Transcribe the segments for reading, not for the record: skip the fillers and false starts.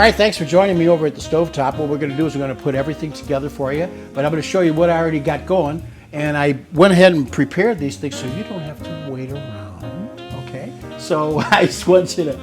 right, thanks for joining me over at the stovetop. What we're going to do is we're going to put everything together for you, but I'm going to show you what I already got going. And I went ahead and prepared these things so you don't have to wait around, okay? So I just want you to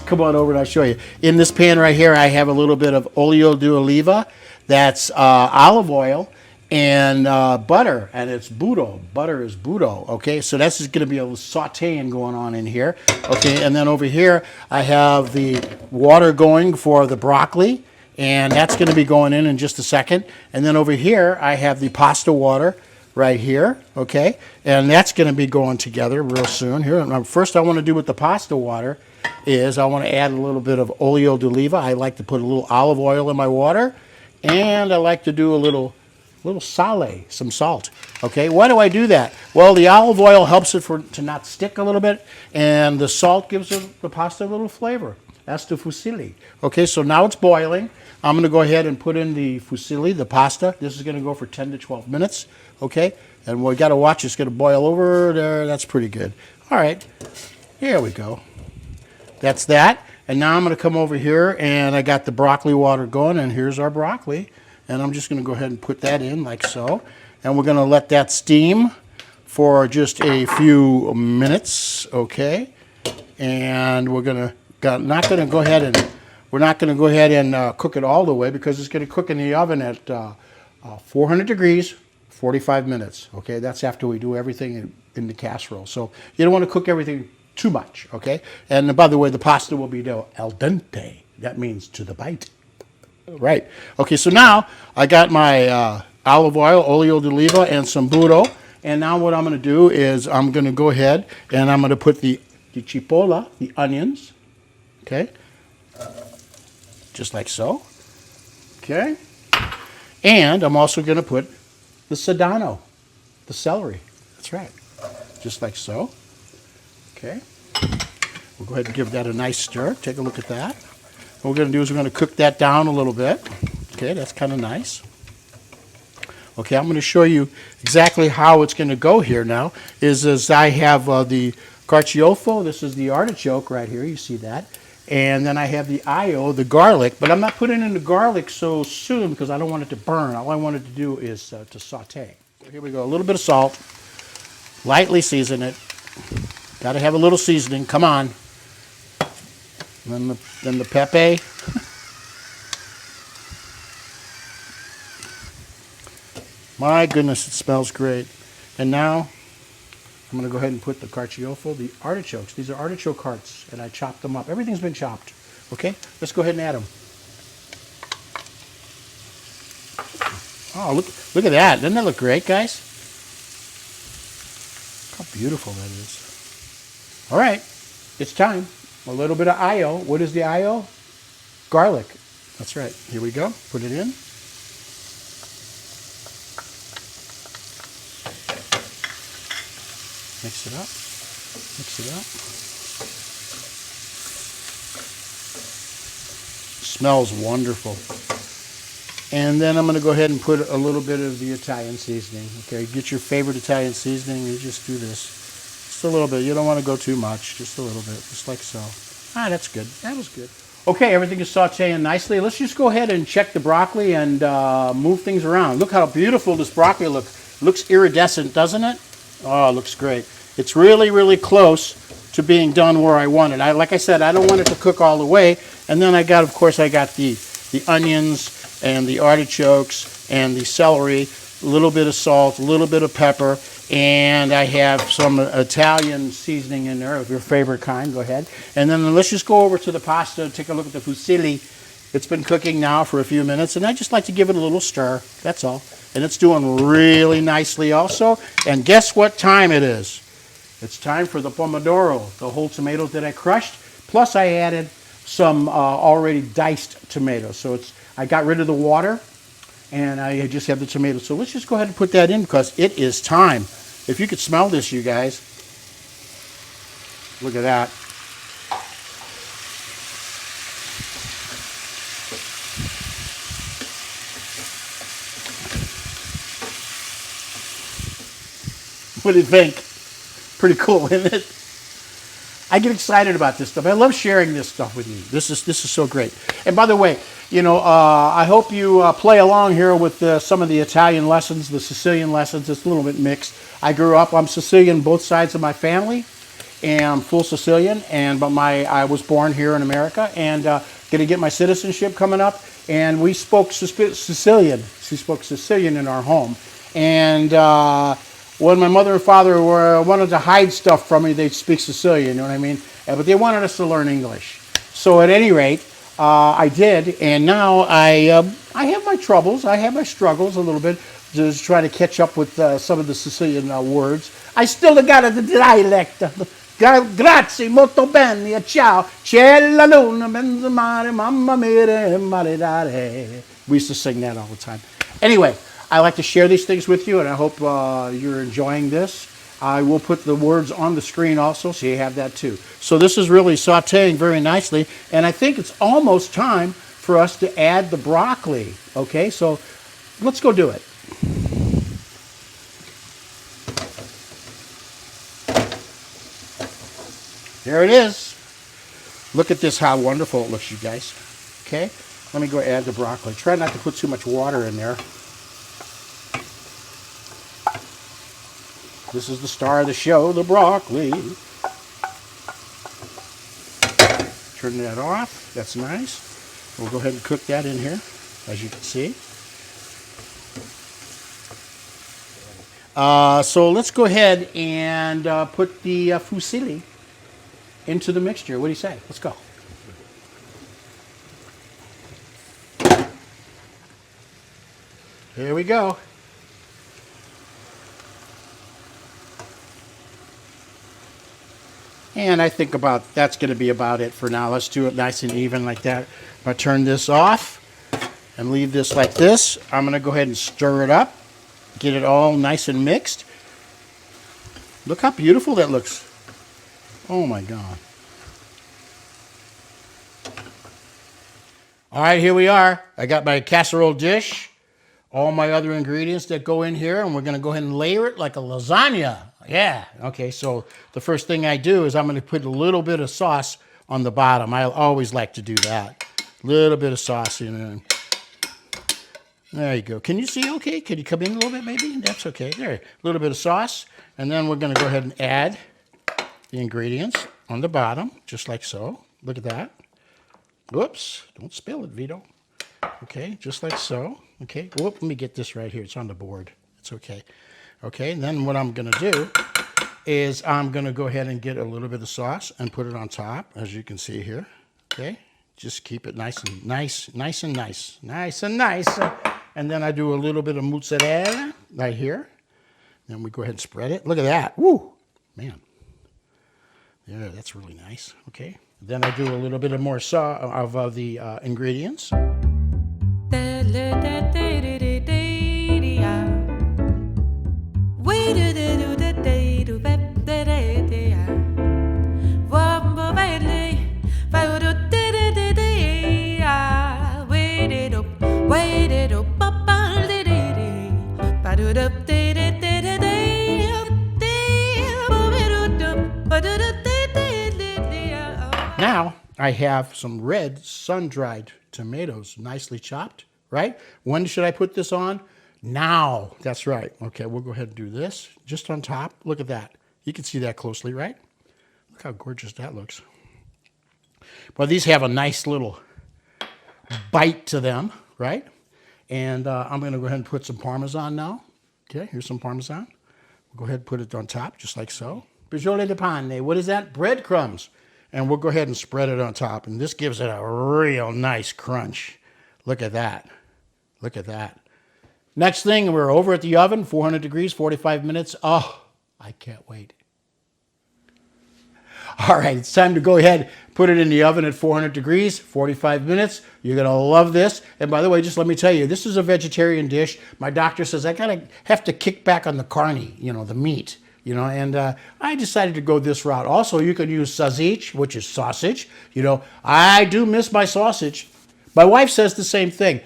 come on over and I'll show you. In this pan right here, I have a little bit of olio di oliva. That's olive oil and butter, and it's burro. Butter is burro, okay? So that's just going to be a little sautéing going on in here, okay? And then over here, I have the water going for the broccoli, and that's going to be going in just a second. And then over here, I have the pasta water right here, okay? And that's going to be going together real soon. Here, now, first I want to do with the pasta water is I want to add a little bit of olio di oliva. I like to put a little olive oil in my water, and I like to do a little sale, some salt. Okay, why do I do that? Well, the olive oil helps it to not stick a little bit, and the salt gives the pasta a little flavor. That's the fusilli. Okay, so now it's boiling. I'm going to go ahead and put in the fusilli, the pasta. This is going to go for 10 to 12 minutes. Okay, and we got to watch. It's going to boil over there. That's pretty good. All right, here we go. That's that. And now I'm going to come over here, and I got the broccoli water going, and here's our broccoli. And I'm just going to go ahead and put that in like so. And we're going to let that steam for just a few minutes, okay? And we're not going to go ahead and cook it all the way, because it's going to cook in the oven at 400 degrees, 45 minutes, okay? That's after we do everything in the casserole. So you don't want to cook everything too much, okay? And by the way, the pasta will be al dente. That means to the bite. Right. Okay, so now I got my olive oil, olio di oliva, and some burro. And now what I'm going to do is I'm going to go ahead and I'm going to put the cipolla, the onions, okay? Just like so. Okay? And I'm also going to put the sedano, the celery. That's right. Just like so. Okay? We'll go ahead and give that a nice stir. Take a look at that. What we're going to do is we're going to cook that down a little bit. Okay, that's kind of nice. Okay, I'm going to show you exactly how it's going to go here now. Is I have the carciofo. This is the artichoke right here. You see that. And then I have the aglio, the garlic. But I'm not putting in the garlic so soon because I don't want it to burn. All I wanted to do is to saute. So here we go. A little bit of salt. Lightly season it. Got to have a little seasoning. Come on. And then the pepe. My goodness, it smells great. And now I'm going to go ahead and put the carciofo, the artichokes. These are artichoke hearts, and I chopped them up. Everything's been chopped. Okay, let's go ahead and add them. Oh, look at that. Doesn't that look great, guys? Look how beautiful that is. All right, it's time. A little bit of aglio. What is the aglio? Garlic. That's right. Here we go. Put it in. Mix it up. Mix it up. Smells wonderful. And then I'm going to go ahead and put a little bit of the Italian seasoning. Okay, get your favorite Italian seasoning. You just do this. Just a little bit. You don't want to go too much. Just a little bit. Just like so. Ah, that's good. That was good. Okay, everything is sauteing nicely. Let's just go ahead and check the broccoli and move things around. Look how beautiful this broccoli looks. Looks iridescent, doesn't it? Oh, it looks great. It's really, really close to being done where I want it. Like I said, I don't want it to cook all the way. And then of course, I got the onions and the artichokes and the celery, a little bit of salt, a little bit of pepper, and I have some Italian seasoning in there of your favorite kind. Go ahead. And then let's just go over to the pasta and take a look at the fusilli. It's been cooking now for a few minutes, and I just like to give it a little stir. That's all. And it's doing really nicely also. And guess what time it is? It's time for the pomodoro, the whole tomatoes that I crushed. Plus I added some already diced tomatoes. So I got rid of the water, and I just have the tomatoes. So let's just go ahead and put that in because it is time. If you could smell this, you guys. Look at that. What do you think? Pretty cool, isn't it? I get excited about this stuff. I love sharing this stuff with you. This is so great. And by the way, you know, I hope you play along here with some of the Italian lessons, the Sicilian lessons. It's a little bit mixed. I grew up, I'm Sicilian, both sides of my family, and I'm full Sicilian. But I was born here in America, and going to get my citizenship coming up. And we spoke Sicilian. She spoke Sicilian in our home. And when my mother and father wanted to hide stuff from me, they'd speak Sicilian, you know what I mean? But they wanted us to learn English. So at any rate, I did, and now I have my troubles, I have my struggles a little bit, just trying to catch up with some of the Sicilian words. I still got a dialect. Grazie, molto bene, ciao, c'è la luna, mezzo mare, mamma mia, maledare. We used to sing that all the time. Anyway, I like to share these things with you, and I hope you're enjoying this. I will put the words on the screen also, so you have that too. So this is really sauteing very nicely, and I think it's almost time for us to add the broccoli. Okay, so let's go do it. There it is. Look at this, how wonderful it looks, you guys. Okay, let me go add the broccoli. Try not to put too much water in there. This is the star of the show, the broccoli. Turn that off. That's nice. We'll go ahead and cook that in here, as you can see. So let's go ahead and put the fusilli into the mixture. What do you say? Let's go. Here we go. And I think that's going to be about it for now. Let's do it nice and even like that. I'm going to turn this off and leave this like this. I'm going to go ahead and stir it up. Get it all nice and mixed. Look how beautiful that looks. Oh my God. All right, here we are. I got my casserole dish. All my other ingredients that go in here. And we're going to go ahead and layer it like a lasagna. Yeah, okay, so the first thing I do is I'm going to put a little bit of sauce on the bottom. I always like to do that. A little bit of sauce in there. There you go. Can you see okay? Can you come in a little bit maybe? That's okay. There, a little bit of sauce. And then we're going to go ahead and add the ingredients on the bottom, just like so. Look at that. Whoops, don't spill it, Vito. Okay, just like so. Okay, whoop, let me get this right here. It's on the board. It's okay. Okay, and then what I'm going to do is I'm going to go ahead and get a little bit of sauce and put it on top, as you can see here. Okay, just keep it nice and nice. And then I do a little bit of mozzarella right here. Then we go ahead and spread it. Look at that. Woo, man. Yeah, that's really nice. Okay, then I do a little bit of more of the ingredients. Now I have some red sun-dried tomatoes, nicely chopped, right? When should I put this on? Now. That's right. Okay, we'll go ahead and do this just on top. Look at that. You can see that closely, right? Look how gorgeous that looks. Well, these have a nice little bite to them, right? And I'm going to go ahead and put some Parmesan now. Okay, here's some Parmesan. We'll go ahead and put it on top, just like so. Brigiole di pane. What is that? Breadcrumbs. And we'll go ahead and spread it on top. And this gives it a real nice crunch. Look at that. Look at that. Next thing, we're over at the oven, 400 degrees, 45 minutes. Oh, I can't wait. All right, it's time to go ahead, put it in the oven at 400 degrees, 45 minutes. You're going to love this. And by the way, just let me tell you, this is a vegetarian dish. My doctor says I have to kick back on the carne, the meat. And I decided to go this route. Also, you can use sausage, which is sausage. I do miss my sausage. My wife says the same thing.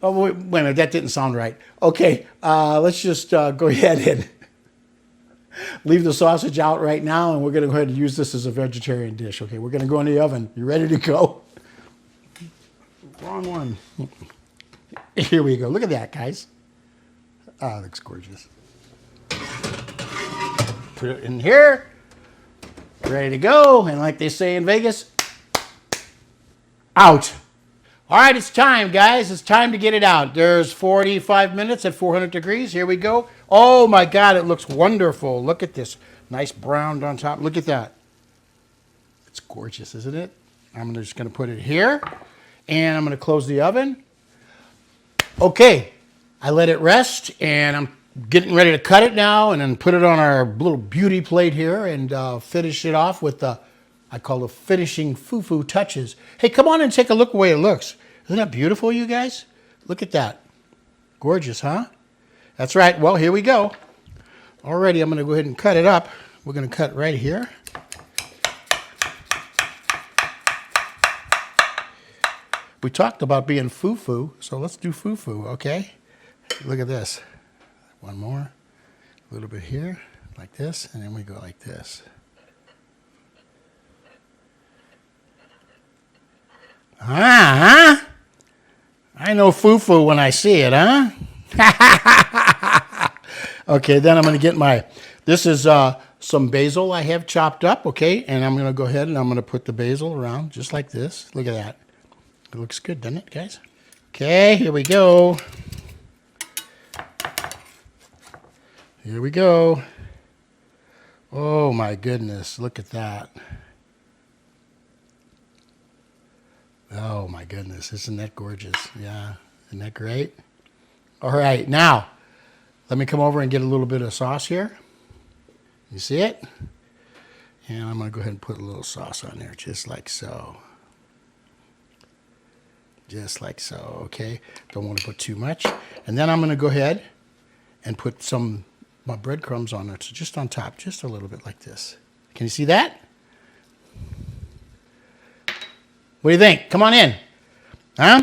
Oh, wait a minute, that didn't sound right. Okay, let's just go ahead and leave the sausage out right now, and we're going to go ahead and use this as a vegetarian dish. Okay, we're going to go in the oven. You ready to go? Wrong one. Here we go. Look at that, guys. Oh, it looks gorgeous. Put it in here. Ready to go. And like they say in Vegas, out. All right, it's time, guys. It's time to get it out. There's 45 minutes at 400 degrees. Here we go. Oh, my God, it looks wonderful. Look at this. Nice brown on top. Look at that. It's gorgeous, isn't it? I'm just going to put it here, and I'm going to close the oven. Okay, I let it rest, and I'm getting ready to cut it now and then put it on our little beauty plate here and finish it off with the, I call the finishing foo-foo touches. Hey, come on and take a look the way it looks. Isn't that beautiful, you guys? Look at that. Gorgeous, huh? That's right. Well, here we go. Alrighty, I'm going to go ahead and cut it up. We're going to cut right here. We talked about being foo-foo, so let's do foo-foo, okay? Look at this. One more. A little bit here, like this, and then we go like this. Huh? I know foo-foo when I see it, huh? Okay, then I'm going to get my, this is some basil I have chopped up, okay? And I'm going to go ahead and I'm going to put the basil around just like this. Look at that. It looks good, doesn't it, guys? Okay, here we go. Here we go. Oh, my goodness. Look at that. Oh, my goodness. Isn't that gorgeous? Yeah. Isn't that great? All right. Now, let me come over and get a little bit of sauce here. You see it? And I'm going to go ahead and put a little sauce on there, just like so. Just like so, okay? Don't want to put too much. And then I'm going to go ahead and put some my breadcrumbs on there, so just on top, just a little bit like this. Can you see that? What do you think? Come on in. Huh?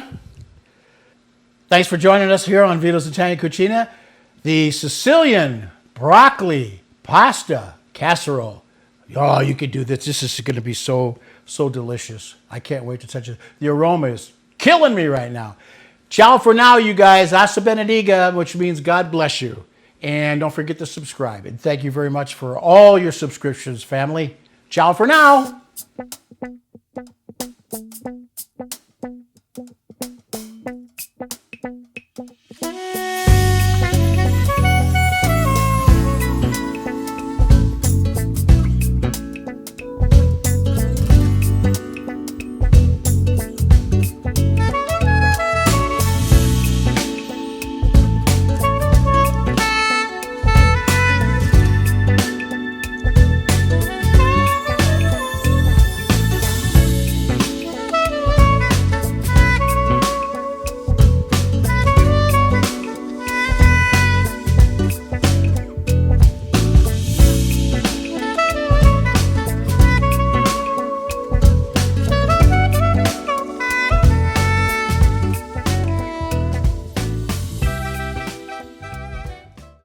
Thanks for joining us here on Vito's Italian Cucina. The Sicilian Broccoli Pasta Casserole. Oh, you could do this. This is going to be so delicious. I can't wait to touch it. The aroma is killing me right now. Ciao for now, you guys. Assa benediga, which means God bless you. And don't forget to subscribe. And thank you very much for all your subscriptions, family. Ciao for now.